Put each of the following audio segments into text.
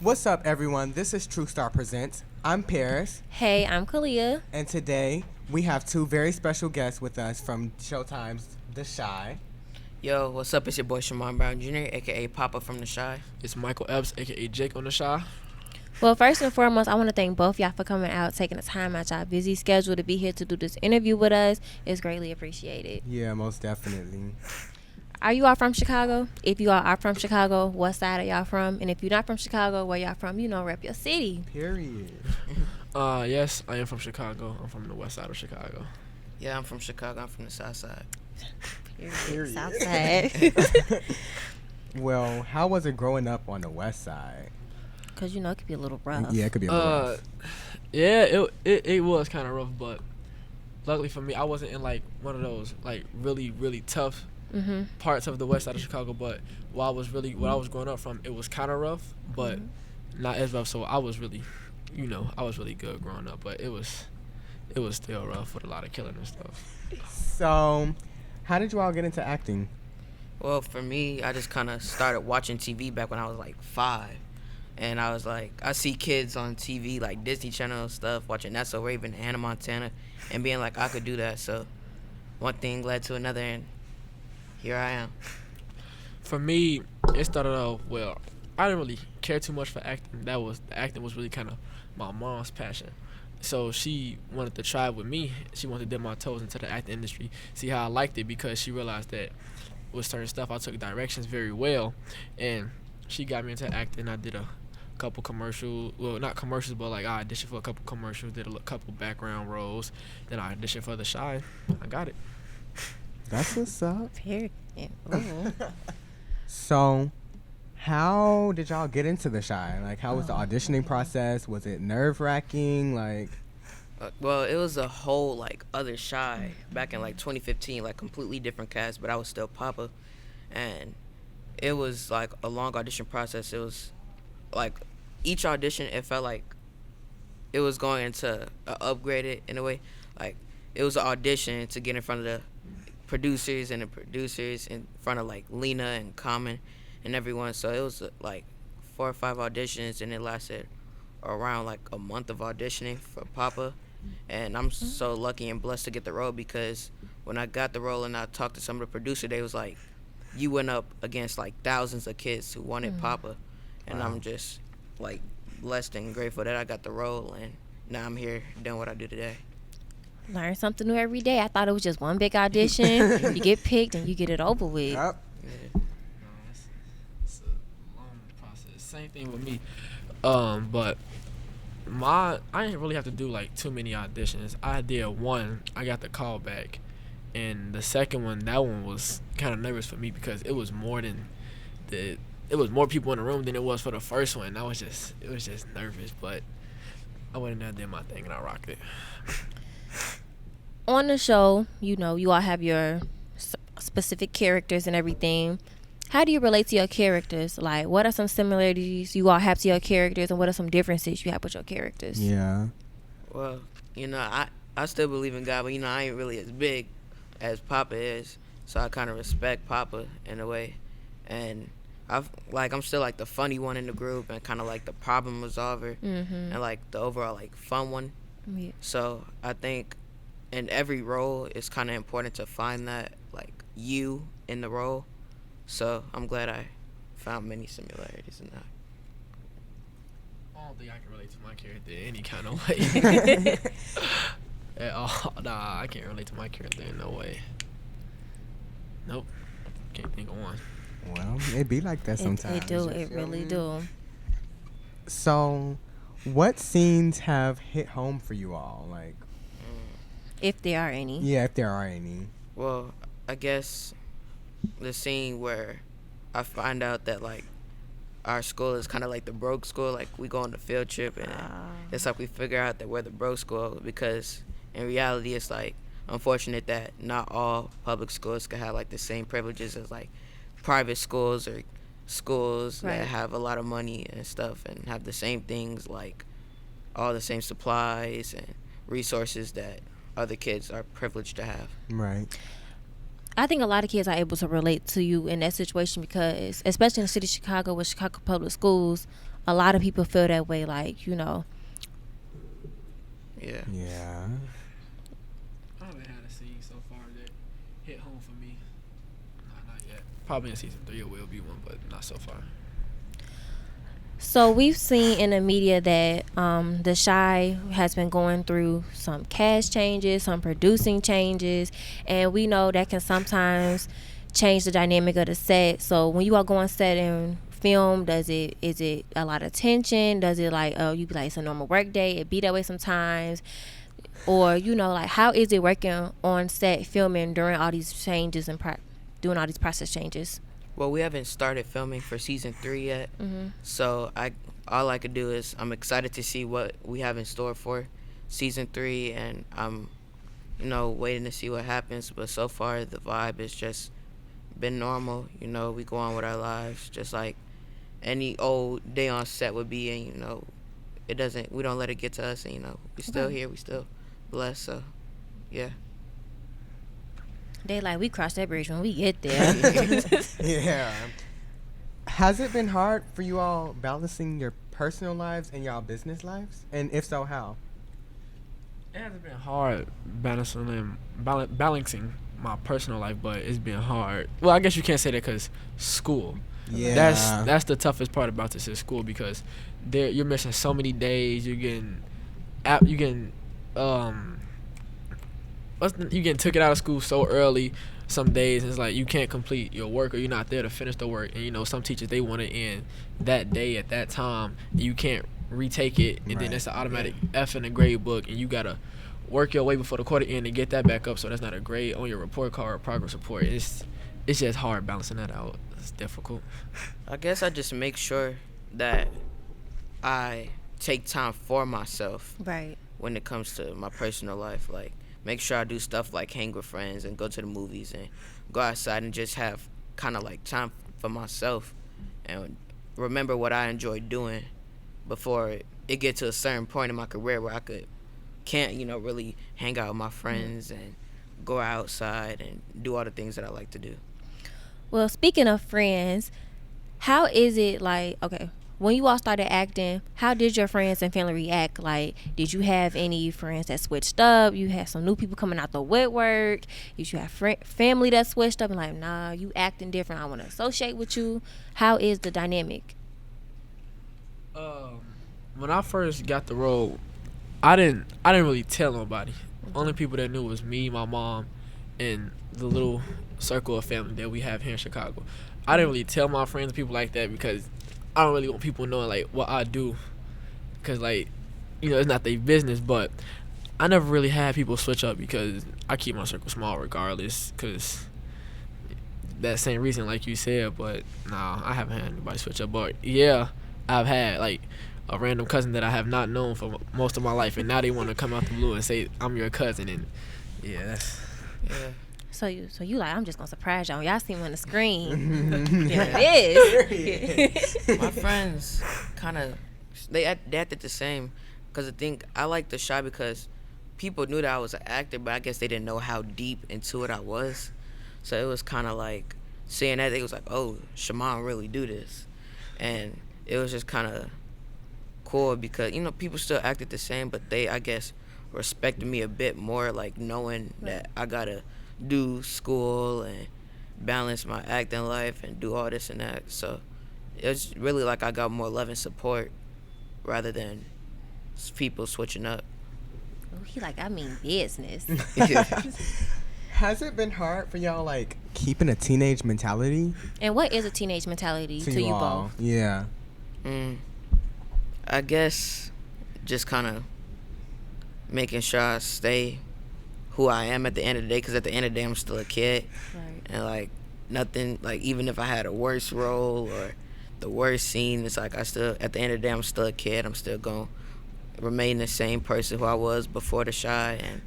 What's up, everyone? This is True Star Presents. I'm Paris, Hey, I'm Kaleeah. and today we have two very special guests with us from Showtime's The Shy. Yo, what's up? It's your boy Shamon Brown Jr, aka Papa from the Shy. It's Michael Epps, aka Jake on the Shy. Well, first and foremost, I want to thank both y'all for coming out, taking the time out y'all busy schedule to be here to do this interview with us. It's greatly appreciated. Yeah, most definitely. Are you all from Chicago? If you all are from Chicago, what side are y'all from? And if you're not from Chicago, where y'all from? Rep your city. Period. Yes, I am from Chicago. I'm from the west side of Chicago. Yeah, I'm from Chicago. I'm from the South Side. Period. South side. Well, how was it growing up on the west side? Because, it could be a little rough. Yeah, it could be a little rough. Yeah, it was kind of rough, but luckily for me, I wasn't in like one of those like really really tough parts of the west side of Chicago. But where I was growing up from, it was kind of rough, but not as rough. So I was really, I was really good growing up, but it was still rough with a lot of killing and stuff. So, how did you all get into acting? Well, for me, I just kind of started watching TV back when I was like 5. And I was like, I see kids on TV, like Disney Channel stuff, watching That's So Raven, Hannah Montana, and being like, I could do that. So one thing led to another, and here I am. For me, it started off, well, I didn't really care too much for acting. The acting was really kind of my mom's passion. So she wanted to try with me. She wanted to dip my toes into the acting industry, see how I liked it, because she realized that with certain stuff I took directions very well, and she got me into acting. I did a couple commercials, well, not commercials, but like I auditioned for a couple commercials, did a couple background roles, then I auditioned for The Shy. I got it. That's what's up. Period. So, how did y'all get into The Shy? Like, how was the auditioning process? Was it nerve-wracking? Like, Well, it was a whole like other Shy back in like 2015, like completely different cast, but I was still Papa, and it was like a long audition process. It was like each audition, it felt like it was going into upgraded in a way. Like it was an audition to get in front of the producers and the producers in front of like Lena and Common and everyone. So it was like 4 or 5 auditions, and it lasted around like a month of auditioning for Papa. And I'm so lucky and blessed to get the role, because when I got the role and I talked to some of the producers, they was like, you went up against like thousands of kids who wanted Papa. And Wow. I'm just like blessed and grateful that I got the role, and now I'm here doing what I do today. Learn something new every day. I thought it was just one big audition. You get picked and you get it over with. yep. Yeah. It's a long process. Same thing with me. But I didn't really have to do like too many auditions. I did one. I got the call back, and the second one, that one was kind of nervous for me because it was more people in the room than it was for the first one. It was just nervous, but I went in there, did my thing, and I rocked it. On the show, you all have your specific characters and everything. How do you relate to your characters? Like, what are some similarities you all have to your characters, and what are some differences you have with your characters? Yeah. Well, I still believe in God, but I ain't really as big as Papa is, so I kind of respect Papa in a way, and I'm still like the funny one in the group, and kind of like the problem resolver, and like the overall like fun one. Yeah. So I think in every role, it's kind of important to find that like you in the role. So I'm glad I found many similarities in that. I don't think I can relate to my character in any kind of way. At all. Nah, I can't relate to my character in no way. Nope. Can't think of one. Well, it be like that sometimes. It do. It really do. So, what scenes have hit home for you all? Like, If there are any. yeah, if there are any. Well, I guess the scene where I find out that like our school is kind of like the broke school. Like we go on a field trip, and it's like we figure out that we're the broke school, because in reality it's like unfortunate that not all public schools can have like the same privileges as like private schools or schools Right. that have a lot of money and stuff and have the same things, like all the same supplies and resources that other kids are privileged to have. Right. I think a lot of kids are able to relate to you in that situation because, especially in the city of Chicago with Chicago public schools, a lot of people feel that way. Like, you know, Yeah. Yeah. I haven't had a scene so far that hit home for me. Not yet. Probably in season 3 it will be one, but not so far. so we've seen in the media that the Shy has been going through some cast changes, some producing changes, and we know that can sometimes change the dynamic of the set. So when you all go on set and film, is it a lot of tension? Does it like you be like it's a normal work day? It be that way sometimes, or you know, like how is it working on set filming during all these changes and doing all these process changes? Well, we haven't started filming for season 3 yet, so all I could do is I'm excited to see what we have in store for season 3, and I'm, waiting to see what happens. But so far, the vibe has just been normal. We go on with our lives just like any old day on set would be, and we don't let it get to us, and we still here, we still blessed. So, yeah. They like we cross that bridge when we get there. Yeah. Has it been hard for you all balancing your personal lives and y'all business lives? And if so, how? It hasn't been hard balancing my personal life, but it's been hard. Well, I guess you can't say that because school. Yeah. That's the toughest part about this is school because you're missing so many days. You're getting you getting taken out of school so early some days, and it's like you can't complete your work or you're not there to finish the work. And some teachers, they want it in that day at that time, and you can't retake it, and then it's an automatic F in the grade book, and you gotta work your way before the quarter end and get that back up, so that's not a grade on your report card or progress report. It's just hard balancing that out. It's difficult. I guess I just make sure that I take time for myself Right. when it comes to my personal life. Like, make sure I do stuff like hang with friends and go to the movies and go outside and just have kind of like time for myself and remember what I enjoy doing before it get to a certain point in my career where I can't really hang out with my friends and go outside and do all the things that I like to do. Well, speaking of friends, how is it like, okay, when you all started acting, how did your friends and family react? Like, did you have any friends that switched up? You had some new people coming out the woodwork? Did you have family that switched up and like, nah, you acting different, I want to associate with you? How is the dynamic? When I first got the role, I didn't really tell nobody. Only people that knew was me, my mom, and the little circle of family that we have here in Chicago. I didn't really tell my friends and people like that because I don't really want people knowing like what I do, because like it's not their business. But I never really had people switch up because I keep my circle small regardless, because that same reason like you said. But nah, I haven't had anybody switch up. But yeah, I've had like a random cousin that I have not known for most of my life, and now they want to come out the blue and say I'm your cousin, and yeah. So you like, I'm just gonna surprise y'all. Y'all see me on the screen. There it is. My friends kind of they acted the same, because I think I like the Shy because people knew that I was an actor, but I guess they didn't know how deep into it I was. So it was kind of like seeing that, they was like, oh, Shamon really do this, and it was just kind of cool because people still acted the same, but they, I guess, respected me a bit more, like knowing that I gotta do school and balance my acting life and do all this and that. So it's really like I got more love and support rather than people switching up. Oh, he like, I mean business. Has it been hard for y'all like keeping a teenage mentality? And what is a teenage mentality to you all? both? Yeah. I guess just kind of making sure I stay who I am at the end of the day, because at the end of the day I'm still a kid. Right. And like nothing, like even if I had a worse role or the worst scene, it's like I still, at the end of the day, I'm still a kid. I'm still going to remain the same person who I was before the Shy, and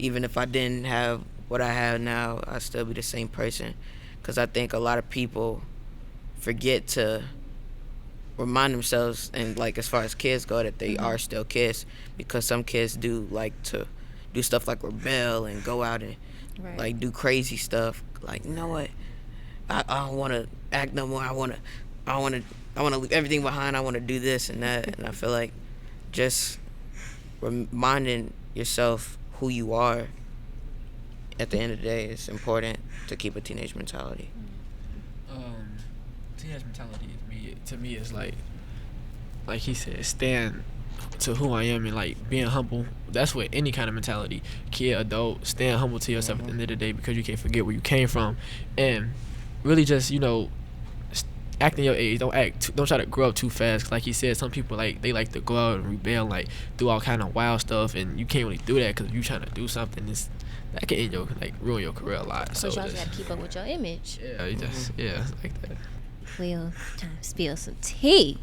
even if I didn't have what I have now, I'd still be the same person, because I think a lot of people forget to remind themselves, and like as far as kids go, that they are still kids, because some kids do like to do stuff like rebel and go out and Right. like do crazy stuff. Like, you know what? I don't want to act no more. I want to leave everything behind. I want to do this and that. And I feel like just reminding yourself who you are at the end of the day is important to keep a teenage mentality. Teenage mentality to me is like he said, stand to who I am and like being humble. That's what any kind of mentality, kid, adult, stand humble to yourself at the end of the day, because you can't forget where you came from, and really just act in your age. Don't try to grow up too fast. 'Cause like he said, some people they like to go out and rebel, like do all kind of wild stuff, and you can't really do that because if you trying to do something, that can end ruin your career a lot. So you also got to keep up with your image. Yeah, you just like that. Well, time to spill some tea.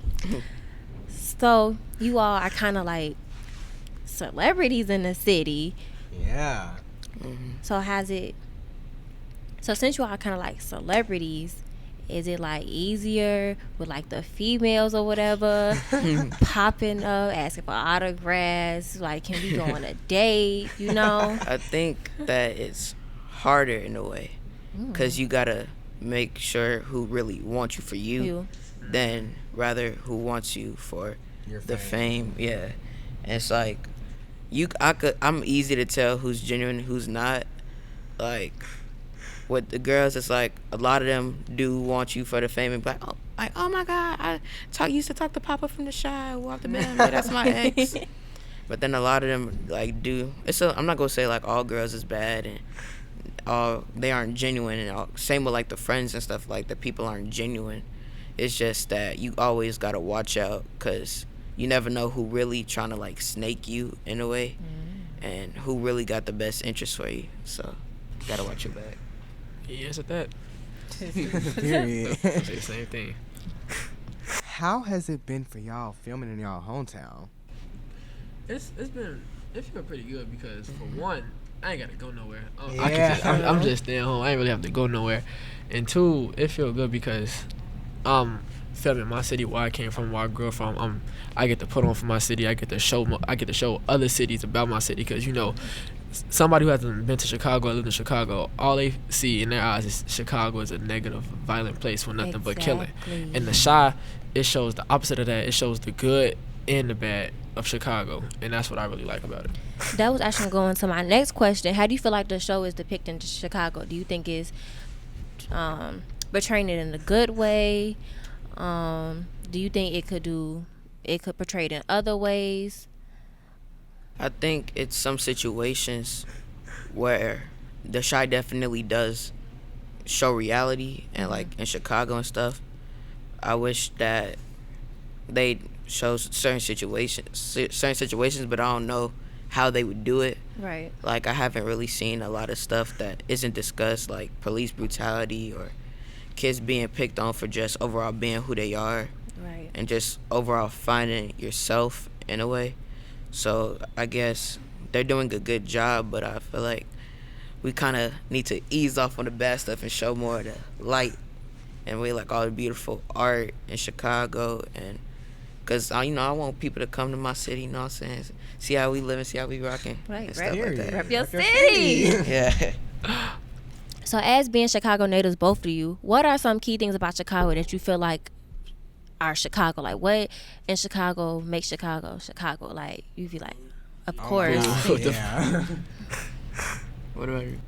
So you all are kind of like celebrities in the city. Yeah. So so since you all are kind of like celebrities, is it like easier with like the females or whatever popping up, asking for autographs? Like, can we go on a date? I think that it's harder in a way, because you gotta make sure who really wants you for you than rather who wants you for the fame. Yeah. And it's like I'm easy to tell who's genuine, who's not. Like with the girls, it's like a lot of them do want you for the fame and be like, oh my God, used to talk to Papa from the Shy, walk the band, that's my ex. But then a lot of them like do. I'm not gonna say like all girls is bad and they aren't genuine, and same with like the friends and stuff, like the people aren't genuine. It's just that you always gotta watch out, because you never know who really trying to like snake you in a way, and who really got the best interest for you. So you gotta watch your back. Yes, at that. Period. Say the same thing. How has it been for y'all filming in y'all hometown? It feel pretty good because for one, I ain't gotta go nowhere. Yeah. I'm just staying home. I ain't really have to go nowhere. And two, it feel good because filming my city, where I came from, where I grew up from. I get to put on for my city. I get to show other cities about my city, because somebody who hasn't been to Chicago or lived in Chicago, all they see in their eyes is Chicago is a negative, violent place with nothing but killing. And the Shy, it shows the opposite of that. It shows the good and the bad of Chicago, and that's what I really like about it. That was actually going to my next question. How do you feel like the show is depicting Chicago? Do you think it's portraying it in a good way? Do you think it could portray it in other ways? I think it's some situations where the Shy definitely does show reality, and like in Chicago and stuff, I wish that they show certain situations, but I don't know how they would do it. Right. Like, I haven't really seen a lot of stuff that isn't discussed, like police brutality or kids being picked on for just overall being who they are. Right. And just overall finding yourself in a way. So I guess they're doing a good job, but I feel like we kind of need to ease off on the bad stuff and show more of the light and really like all the beautiful art in Chicago. And because I want people to come to my city, you know what I'm saying, see how we living, see how we rocking, right, and stuff like that. Rep your city. Yeah. So as being Chicago natives, both of you, what are some key things about Chicago that you feel like are Chicago? Like, what in Chicago makes Chicago Chicago? Like, you be like, of course. Yeah. What about you?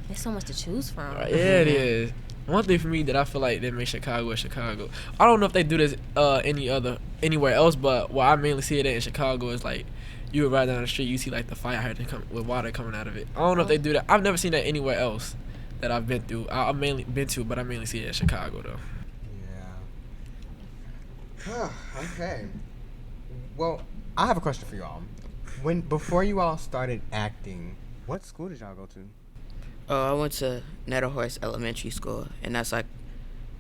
There's so much to choose from. Yeah, it is. One thing for me that I feel like that makes Chicago Chicago. I don't know if they do this anywhere else, but where I mainly see it in Chicago is like you would ride down the street, you see like the fire hydrant with water coming out of it. I don't know if they do that. I've never seen that anywhere else that I've been through. I've mainly been to, but I mainly see it in Chicago though. Yeah. Okay. Well, I have a question for y'all. Before you all started acting, what school did y'all go to? I went to Netherhorst Elementary School, and that's like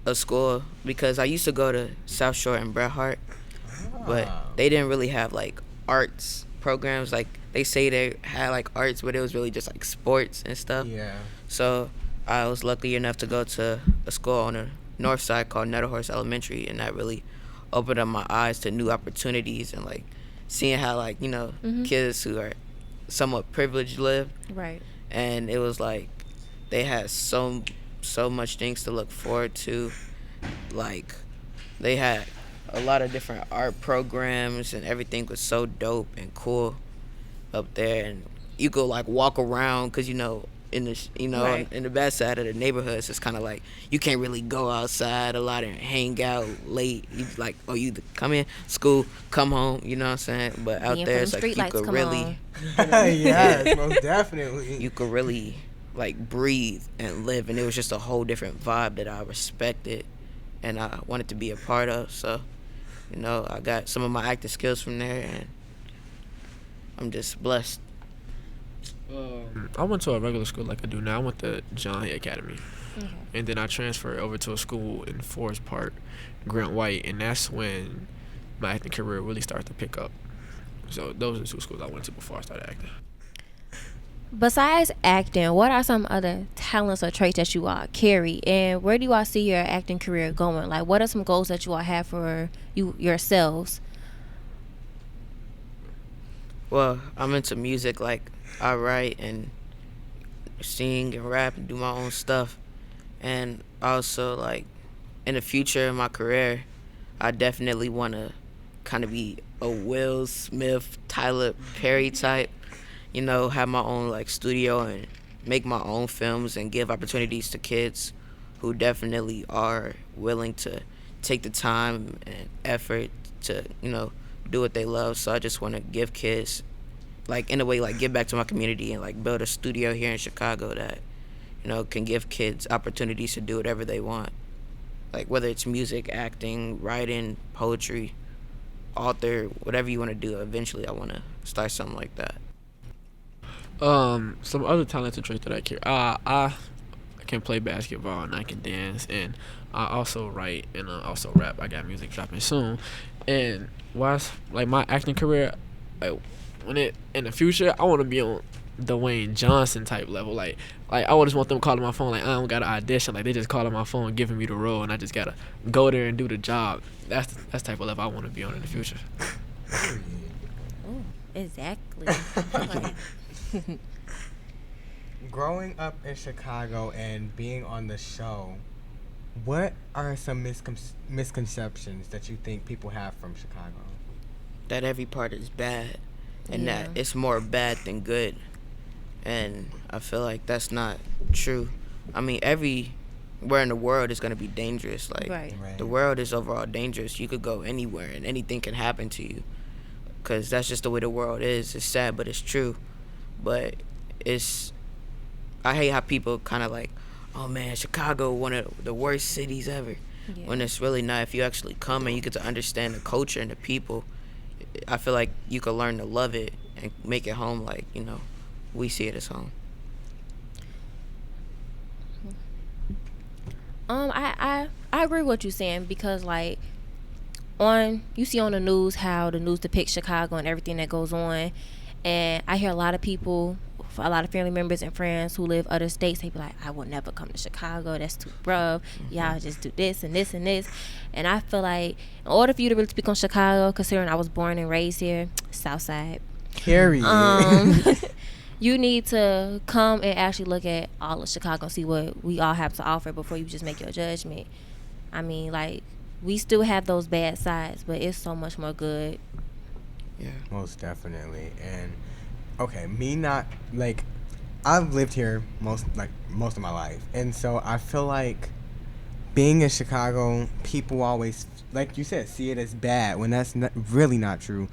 a school because I used to go to South Shore and Bret Hart, but they didn't really have like arts programs. Like they say they had like arts, but it was really just like sports and stuff. Yeah. So I was lucky enough to go to a school on the north side called Netherhorst Elementary, and that really opened up my eyes to new opportunities and like seeing how like kids who are somewhat privileged live, Right. and it was like they had so much things to look forward to. Like they had a lot of different art programs, and everything was so dope and cool up there. And you could like walk around because in the Right. in the bad side of the neighborhoods, it's kind of like you can't really go outside a lot and hang out late. You like, you come in school, come home. You know what I'm saying? But out Being there, from it's the like you streetlights could come really, Yes, most definitely. you could really like breathe and live, and it was just a whole different vibe that I respected and I wanted to be a part of. So, I got some of my acting skills from there, and I'm just blessed. I went to a regular school like I do now. I went to John Hay Academy. Okay. And then I transferred over to a school in Forest Park, Grant White, and that's when my acting career really started to pick up. So those are the 2 schools I went to before I started acting. Besides acting, what are some other talents or traits that you all carry, and where do you all see your acting career going? Like, what are some goals that you all have for yourselves? Well, I'm into music. Like, I write and sing and rap and do my own stuff. And also, like, in the future in my career, I definitely want to kind of be a Will Smith, Tyler Perry type. Have my own, like, studio and make my own films and give opportunities to kids who definitely are willing to take the time and effort to, do what they love. So I just want to give kids, like, in a way, like, give back to my community and, like, build a studio here in Chicago that, can give kids opportunities to do whatever they want. Like, whether it's music, acting, writing, poetry, author, whatever you want to do. Eventually, I want to start something like that. Some other talented traits that I carry. I can play basketball and I can dance, and I also write and I also rap. I got music dropping soon. And whilst like my acting career, like in the future, I want to be on Dwayne Johnson type level. Like I always want them calling my phone. Like, I don't got to audition. Like, they just calling my phone, giving me the role, and I just gotta go there and do the job. That's the type of level I want to be on in the future. Oh, exactly. Growing up in Chicago and being on the show, what are some misconceptions that you think people have from Chicago? That every part is bad, and Yeah. that it's more bad than good. And I feel like that's not true. I mean, everywhere in the world is going to be dangerous. Like, Right. the world is overall dangerous. You could go anywhere, and anything can happen to you. Because that's just the way the world is. It's sad, but it's true. But I hate how people kind of like, oh man, Chicago, one of the worst cities ever. Yeah. When it's really not. If you actually come and you get to understand the culture and the people, I feel like you could learn to love it and make it home like, we see it as home. I agree with what you're saying, because like you see on the news how the news depicts Chicago and everything that goes on, and I hear a lot of people, a lot of family members and friends who live other states, they be like, I will never come to Chicago, that's too rough, y'all just do this and this and this. And I feel like in order for you to really speak on Chicago, considering I was born and raised here, South Side, Period. you need to come and actually look at all of Chicago and see what we all have to offer before you just make your judgment. I mean, like, we still have those bad sides, but it's so much more good. Yeah. Most definitely. And okay, me not like I've lived here most of my life, and so I feel like being in Chicago, people always, like you said, see it as bad when that's really not true,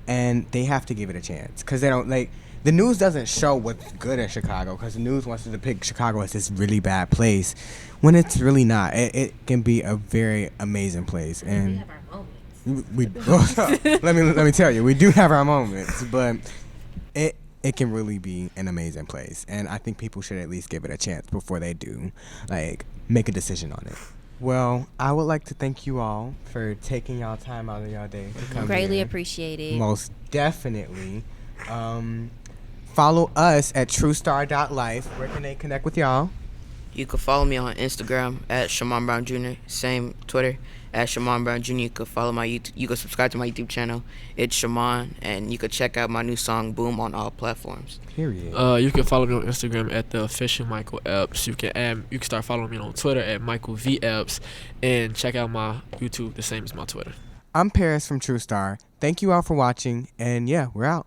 and they have to give it a chance because they don't like. The news doesn't show what's good in Chicago because the news wants to depict Chicago as this really bad place when it's really not. It can be a very amazing place, and We have our moments. we let me tell you, we do have our moments, but it can really be an amazing place, and I think people should at least give it a chance before they do like make a decision on it. Well, I would like to thank you all for taking y'all time out of y'all day to come Greatly here. appreciate it. Most definitely. Follow us at truestar.life. Where can they connect with y'all? You can follow me on Instagram at Shamon Brown Jr. Same Twitter at Shamon Brown Jr. You could follow my YouTube. You could subscribe to my YouTube channel. It's Shamon, and you could check out my new song "Boom" on all platforms. Period. You can follow me on Instagram at the official Michael Epps. You can start following me on Twitter at Michael V Epps, and check out my YouTube the same as my Twitter. I'm Paris from True Star. Thank you all for watching, and yeah, we're out.